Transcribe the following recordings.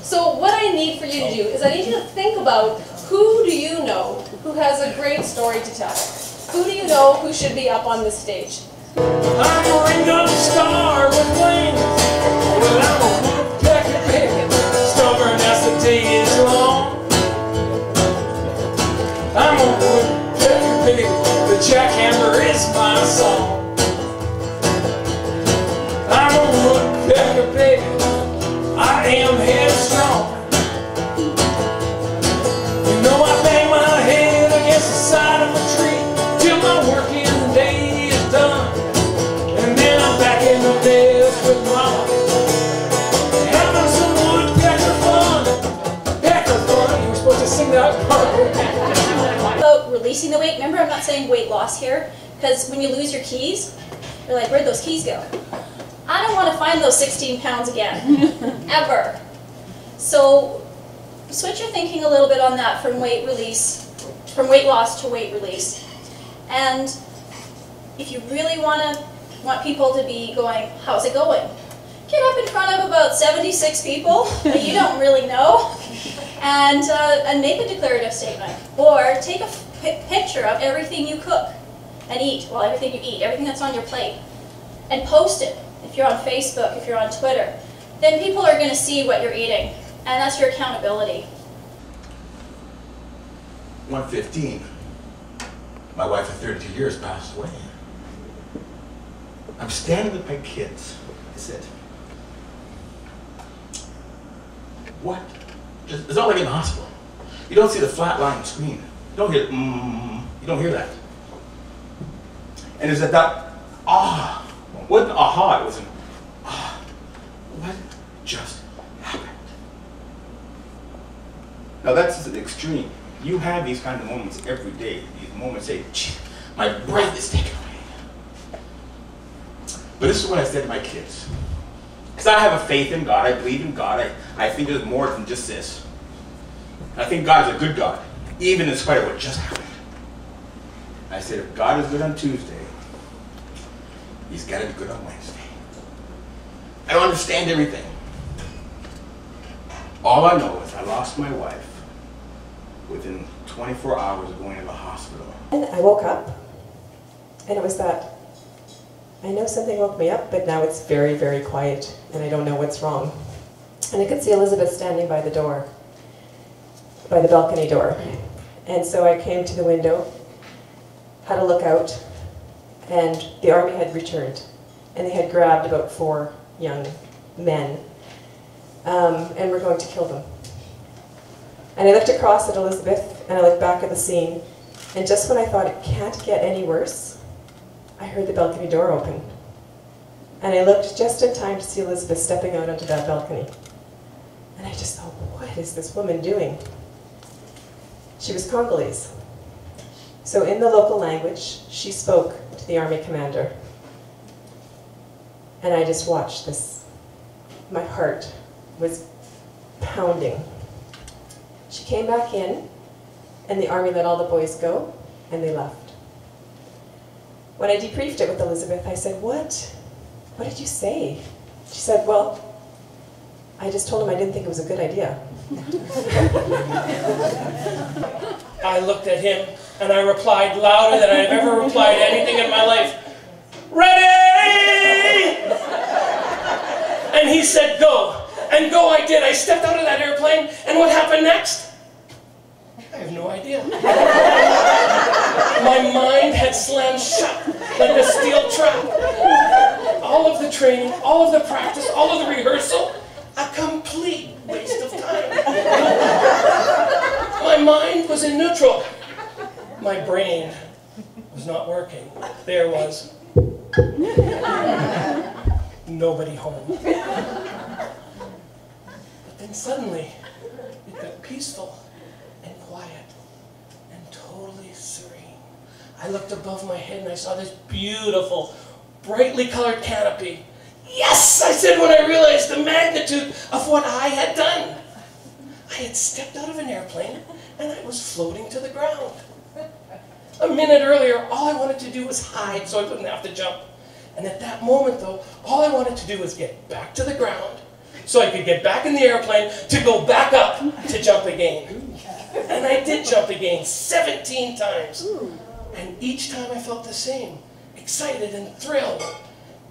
So what I need for you to do is I need you to think about who do you know who has a great story to tell? Who do you know who should be up on this stage? I'm a ring-up star with wings. Well, I'm a woodpecker baby, stubborn as the day is long. I'm a woodpecker baby, the jackhammer is my song. I'm a woodpecker baby, I am headstrong. You know I bang my head against the side of a tree till my working day is done. And then I'm back in the nest with mama, having some woodpecker fun. Pecker fun, you were supposed to sing that part. About releasing the weight, remember I'm not saying weight loss here, because when you lose your keys, you're like, where'd those keys go? I don't want to find those 16 pounds again, ever. So switch your thinking a little bit on that from weight loss to weight release. And if you really want people to be going, how's it going? Get up in front of about 76 people that you don't really know and make a declarative statement. Or take a picture of everything you cook and eat, well, everything you eat, everything that's on your plate, and post it. If you're on Facebook, if you're on Twitter, then people are going to see what you're eating, and that's your accountability. 115. My wife of 32 years passed away. I'm standing with my kids. I said, what? It's not like in the hospital. You don't see the flat line screen. You don't hear, you don't hear that. And it's at that, it wasn't aha, it was an, what just happened? Now that's an extreme. You have these kind of moments every day. These moments say, my breath is taken away. But this is what I said to my kids. Because I have a faith in God, I believe in God, I think there's more than just this. I think God is a good God, even in spite of what just happened. I said, if God is good on Tuesday, He's got to be good on Wednesday. I don't understand everything. All I know is I lost my wife within 24 hours of going to the hospital. And I woke up, and it was that, I know something woke me up, but now it's very, very quiet, and I don't know what's wrong. And I could see Elizabeth standing by the door, by the balcony door. And so I came to the window, had a look out, and the army had returned, and they had grabbed about 4 young men, and were going to kill them. And I looked across at Elizabeth, and I looked back at the scene, and just when I thought it can't get any worse, I heard the balcony door open. And I looked just in time to see Elizabeth stepping out onto that balcony. And I just thought, what is this woman doing? She was Congolese. So in the local language, she spoke to the army commander. And I just watched this. My heart was pounding. She came back in, and the army let all the boys go, and they left. When I debriefed it with Elizabeth, I said, what did you say? She said, well, I just told him I didn't think it was a good idea. I looked at him, and I replied louder than I've ever replied anything in my life. Ready! And he said, go. And go I did. I stepped out of that airplane, and what happened next? I have no idea. My mind had slammed shut like a steel trap. All of the training, all of the practice, all of the rehearsal, a complete waste of time. My mind was in neutral. My brain was not working. There was nobody home. But then suddenly, it got peaceful and quiet and totally serene. I looked above my head and I saw this beautiful, brightly colored canopy. Yes, I said when I realized the magnitude of what I had done. I had stepped out of an airplane and I was floating to the ground. A minute earlier, all I wanted to do was hide so I wouldn't have to jump. And at that moment, though, all I wanted to do was get back to the ground, so I could get back in the airplane to go back up to jump again. And I did jump again 17 times. And each time I felt the same, excited and thrilled,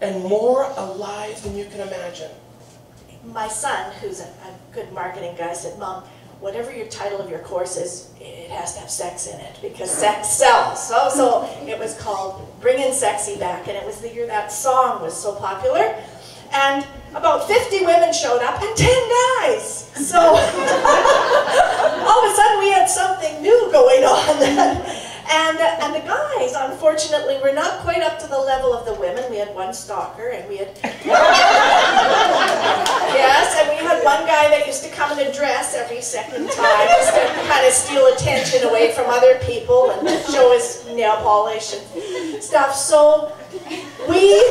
and more alive than you can imagine. My son, who's a good marketing guy, said, "Mom, whatever your title of your course is, it has to have sex in it, because sex sells." So it was called Bringing Sexy Back, and it was the year that song was so popular. And about 50 women showed up and 10 guys. So all of a sudden we had something new going on. And the guys, unfortunately, were not quite up to the level of the women. We had one stalker, and we had yes, and we had one guy that used to come in a dress every second time, just to kind of steal attention away from other people and show his nail polish and stuff. So we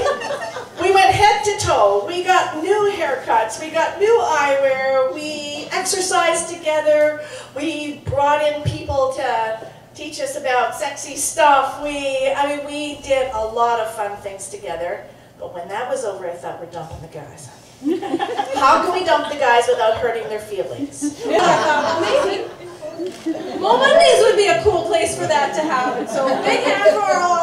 went head to toe. We got new haircuts. We got new eyewear. We exercised together. We brought in people to teach us about sexy stuff. I mean, we did a lot of fun things together. But when that was over, I thought, we're dumping the guys. How can we dump the guys without hurting their feelings? Maybe. MoMondays would be a cool place for that to happen. So big hand for our